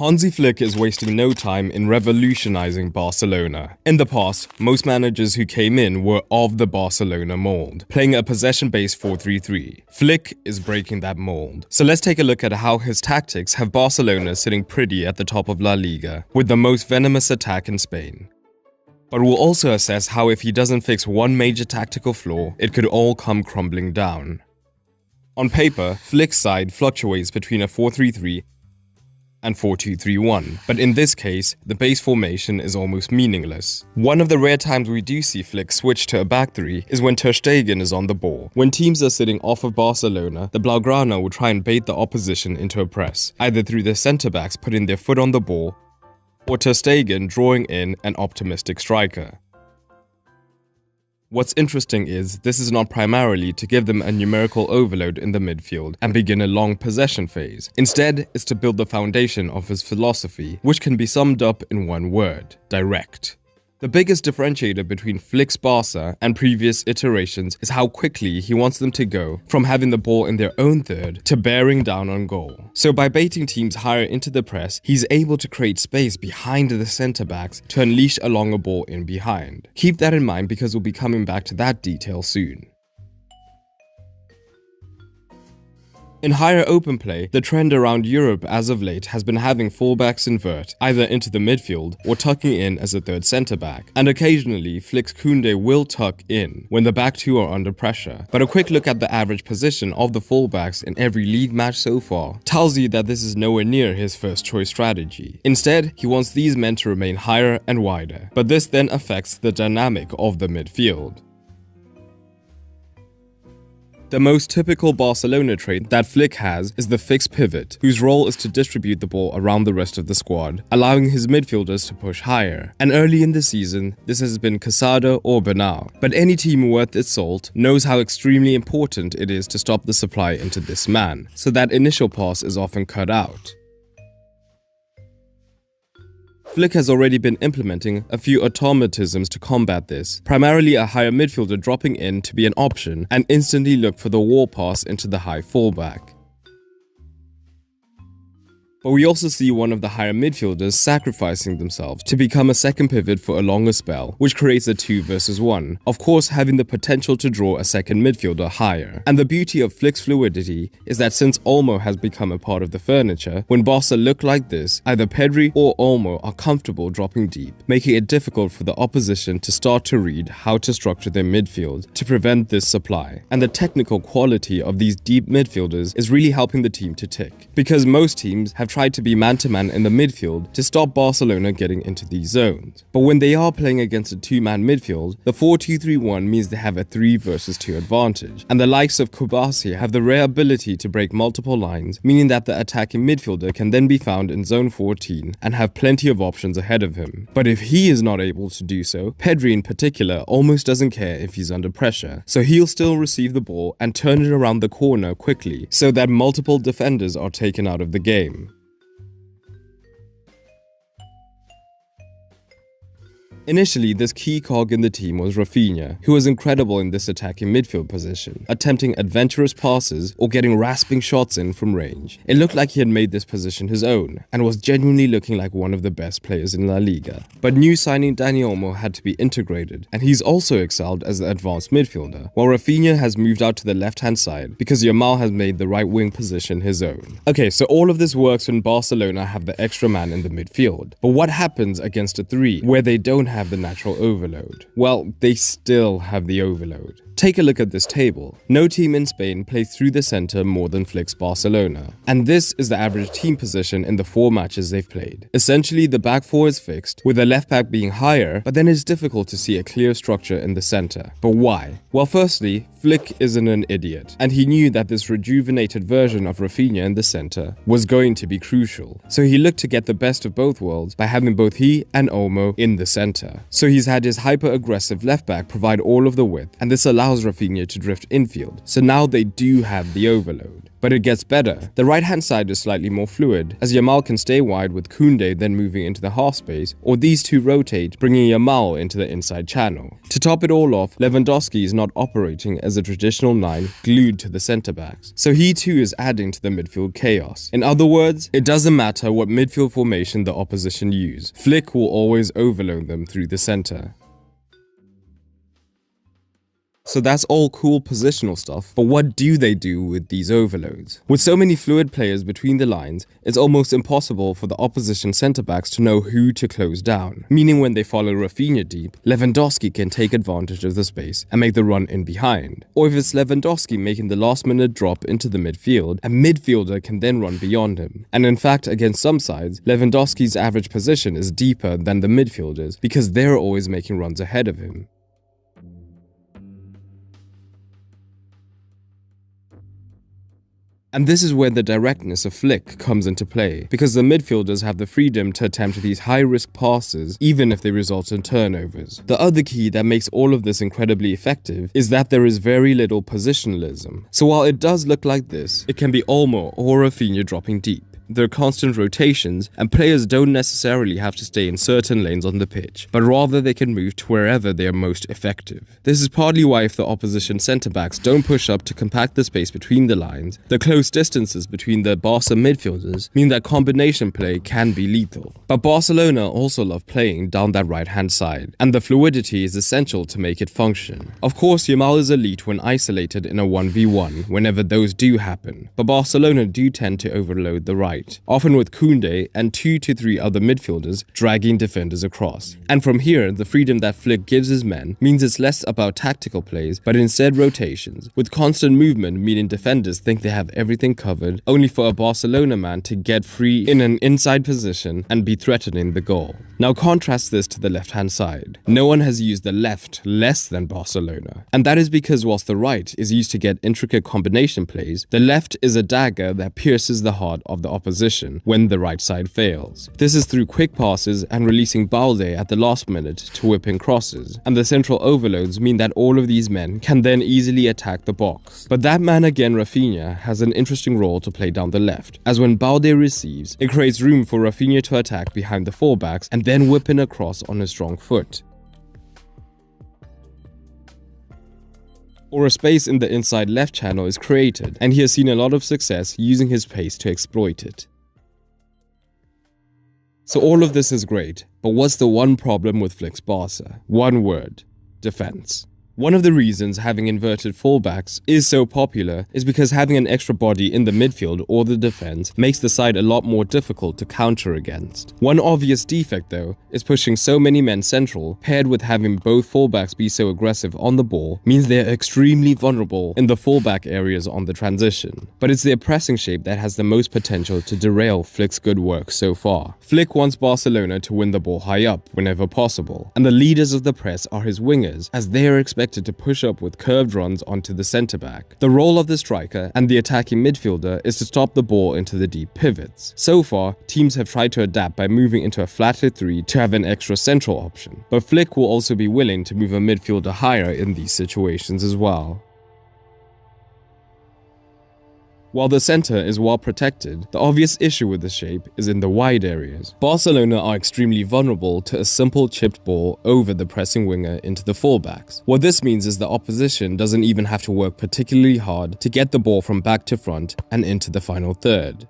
Hansi Flick is wasting no time in revolutionizing Barcelona. In the past, most managers who came in were of the Barcelona mold, playing a possession-based 4-3-3. Flick is breaking that mold. So let's take a look at how his tactics have Barcelona sitting pretty at the top of La Liga, with the most venomous attack in Spain. But we'll also assess how if he doesn't fix one major tactical flaw, it could all come crumbling down. On paper, Flick's side fluctuates between a 4-3-3 and 4-2-3-1, but in this case, the base formation is almost meaningless. One of the rare times we do see Flick switch to a back three is when Ter Stegen is on the ball. When teams are sitting off of Barcelona, the Blaugrana will try and bait the opposition into a press, either through their centre-backs putting their foot on the ball, or Ter Stegen drawing in an optimistic striker. What's interesting is, this is not primarily to give them a numerical overload in the midfield and begin a long possession phase. Instead, it's to build the foundation of his philosophy, which can be summed up in one word: direct. The biggest differentiator between Flick's Barca and previous iterations is how quickly he wants them to go from having the ball in their own third to bearing down on goal. So by baiting teams higher into the press, he's able to create space behind the centre-backs to unleash a longer ball in behind. Keep that in mind because we'll be coming back to that detail soon. In higher open play, the trend around Europe as of late has been having fullbacks invert, either into the midfield or tucking in as a third centre-back. And occasionally, Flick's Koundé will tuck in when the back two are under pressure. But a quick look at the average position of the fullbacks in every league match so far tells you that this is nowhere near his first choice strategy. Instead, he wants these men to remain higher and wider. But this then affects the dynamic of the midfield. The most typical Barcelona trait that Flick has is the fixed pivot, whose role is to distribute the ball around the rest of the squad, allowing his midfielders to push higher. And early in the season, this has been Quesada or Bernal. But any team worth its salt knows how extremely important it is to stop the supply into this man, so that initial pass is often cut out. Flick has already been implementing a few automatisms to combat this, primarily a higher midfielder dropping in to be an option and instantly look for the wall pass into the high fullback. But we also see one of the higher midfielders sacrificing themselves to become a second pivot for a longer spell, which creates a 2 versus 1, of course having the potential to draw a second midfielder higher. And the beauty of Flick's fluidity is that since Olmo has become a part of the furniture, when Barca look like this, either Pedri or Olmo are comfortable dropping deep, making it difficult for the opposition to start to read how to structure their midfield to prevent this supply. And the technical quality of these deep midfielders is really helping the team to tick, because most teams have tried to be man-to-man in the midfield to stop Barcelona getting into these zones. But when they are playing against a two-man midfield, the 4-2-3-1 means they have a 3 versus 2 advantage, and the likes of Kubasi have the rare ability to break multiple lines, meaning that the attacking midfielder can then be found in zone 14 and have plenty of options ahead of him. But if he is not able to do so, Pedri in particular almost doesn't care if he's under pressure, so he'll still receive the ball and turn it around the corner quickly so that multiple defenders are taken out of the game. Initially, this key cog in the team was Rafinha, who was incredible in this attacking midfield position, attempting adventurous passes or getting rasping shots in from range. It looked like he had made this position his own, and was genuinely looking like one of the best players in La Liga. But new signing Dani Olmo had to be integrated, and he's also excelled as the advanced midfielder, while Rafinha has moved out to the left-hand side because Yamal has made the right wing position his own. Okay, so all of this works when Barcelona have the extra man in the midfield. But what happens against a 3, where they don't have the natural overload? Well, they still have the overload. Take a look at this table. No team in Spain plays through the center more than Flick's Barcelona. And this is the average team position in the 4 matches they've played. Essentially, the back 4 is fixed, with the left back being higher, but then it's difficult to see a clear structure in the center. But why? Well, firstly, Flick isn't an idiot, and he knew that this rejuvenated version of Rafinha in the center was going to be crucial. So he looked to get the best of both worlds by having both he and Olmo in the center. So he's had his hyper-aggressive left back provide all of the width, and this allows Rafinha to drift infield. So now they do have the overload. But it gets better. The right-hand side is slightly more fluid, as Yamal can stay wide with Koundé then moving into the half space, or these two rotate, bringing Yamal into the inside channel. To top it all off, Lewandowski is not operating as a traditional 9 glued to the centre-backs, so he too is adding to the midfield chaos. In other words, it doesn't matter what midfield formation the opposition use, Flick will always overload them through the centre. So that's all cool positional stuff, but what do they do with these overloads? With so many fluid players between the lines, it's almost impossible for the opposition centre-backs to know who to close down, meaning when they follow Rafinha deep, Lewandowski can take advantage of the space and make the run in behind. Or if it's Lewandowski making the last-minute drop into the midfield, a midfielder can then run beyond him. And in fact, against some sides, Lewandowski's average position is deeper than the midfielders because they're always making runs ahead of him. And this is where the directness of Flick comes into play, because the midfielders have the freedom to attempt these high-risk passes even if they result in turnovers. The other key that makes all of this incredibly effective is that there is very little positionalism. So while it does look like this, it can be Olmo or Rafinha dropping deep. There are constant rotations, and players don't necessarily have to stay in certain lanes on the pitch, but rather they can move to wherever they are most effective. This is partly why if the opposition centre-backs don't push up to compact the space between the lines, the close distances between the Barca midfielders mean that combination play can be lethal. But Barcelona also love playing down that right-hand side, and the fluidity is essential to make it function. Of course, Yamal is elite when isolated in a 1v1 whenever those do happen, but Barcelona do tend to overload the right, often with Koundé and 2 to 3 other midfielders dragging defenders across. And from here, the freedom that Flick gives his men means it's less about tactical plays, but instead rotations, with constant movement meaning defenders think they have everything covered, only for a Barcelona man to get free in an inside position and be threatening the goal. Now contrast this to the left-hand side. No one has used the left less than Barcelona. And that is because whilst the right is used to get intricate combination plays, the left is a dagger that pierces the heart of the opposition when the right side fails. This is through quick passes and releasing Balde at the last minute to whip in crosses, and the central overloads mean that all of these men can then easily attack the box. But that man again, Rafinha, has an interesting role to play down the left, as when Balde receives, it creates room for Rafinha to attack behind the fullbacks and then whip in a cross on his strong foot. Or a space in the inside left channel is created, and he has seen a lot of success using his pace to exploit it. So all of this is great, but what's the one problem with Flick's Barca? One word: defense. One of the reasons having inverted fullbacks is so popular is because having an extra body in the midfield or the defense makes the side a lot more difficult to counter against. One obvious defect though is pushing so many men central, paired with having both fullbacks be so aggressive on the ball, means they're extremely vulnerable in the fullback areas on the transition. But it's their pressing shape that has the most potential to derail Flick's good work so far. Flick wants Barcelona to win the ball high up whenever possible, and the leaders of the press are his wingers, as they are expected to push up with curved runs onto the centre-back. The role of the striker and the attacking midfielder is to stop the ball into the deep pivots. So far, teams have tried to adapt by moving into a flatter 3 to have an extra central option, but Flick will also be willing to move a midfielder higher in these situations as well. While the centre is well protected, the obvious issue with this shape is in the wide areas. Barcelona are extremely vulnerable to a simple chipped ball over the pressing winger into the fullbacks. What this means is the opposition doesn't even have to work particularly hard to get the ball from back to front and into the final third.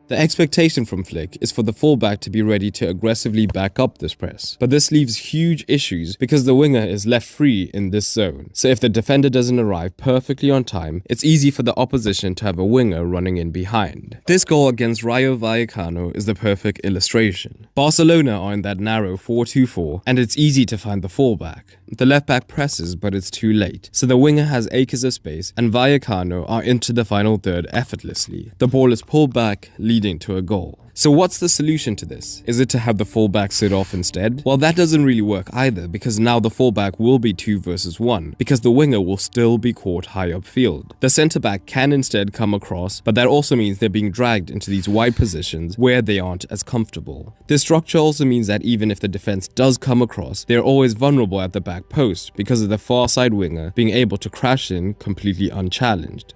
The expectation from Flick is for the fullback to be ready to aggressively back up this press, but this leaves huge issues because the winger is left free in this zone. So if the defender doesn't arrive perfectly on time, it's easy for the opposition to have a winger running in behind. This goal against Rayo Vallecano is the perfect illustration. Barcelona are in that narrow 4-2-4, and it's easy to find the fullback. The left back presses, but it's too late, so the winger has acres of space, and Vallecano are into the final third effortlessly. The ball is pulled back, leading to a goal. So what's the solution to this? Is it to have the fullback sit off instead? Well, that doesn't really work either, because now the fullback will be 2 versus 1, because the winger will still be caught high upfield. The centre-back can instead come across, but that also means they're being dragged into these wide positions where they aren't as comfortable. This structure also means that even if the defense does come across, they're always vulnerable at the back post because of the far side winger being able to crash in completely unchallenged.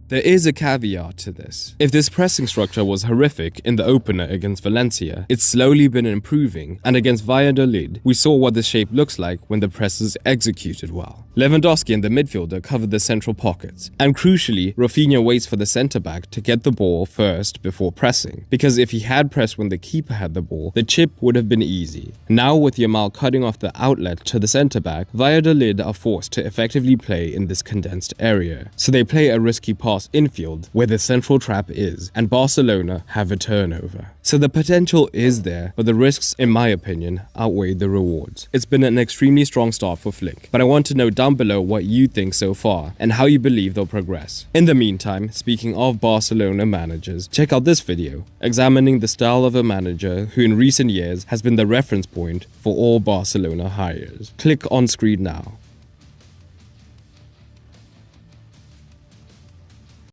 There is a caveat to this. If this pressing structure was horrific in the opener against Valencia, it's slowly been improving, and against Valladolid, we saw what this shape looks like when the press is executed well. Lewandowski and the midfielder covered the central pockets, and crucially, Rafinha waits for the centre-back to get the ball first before pressing, because if he had pressed when the keeper had the ball, the chip would have been easy. Now with Yamal cutting off the outlet to the centre-back, Valladolid are forced to effectively play in this condensed area, so they play a risky pass infield where the central trap is, and Barcelona have a turnover. So the potential is there, but the risks, in my opinion, outweigh the rewards. It's been an extremely strong start for Flick, but I want to know down below what you think so far and how you believe they'll progress. In the meantime, speaking of Barcelona managers, check out this video examining the style of a manager who in recent years has been the reference point for all Barcelona hires. Click on screen now.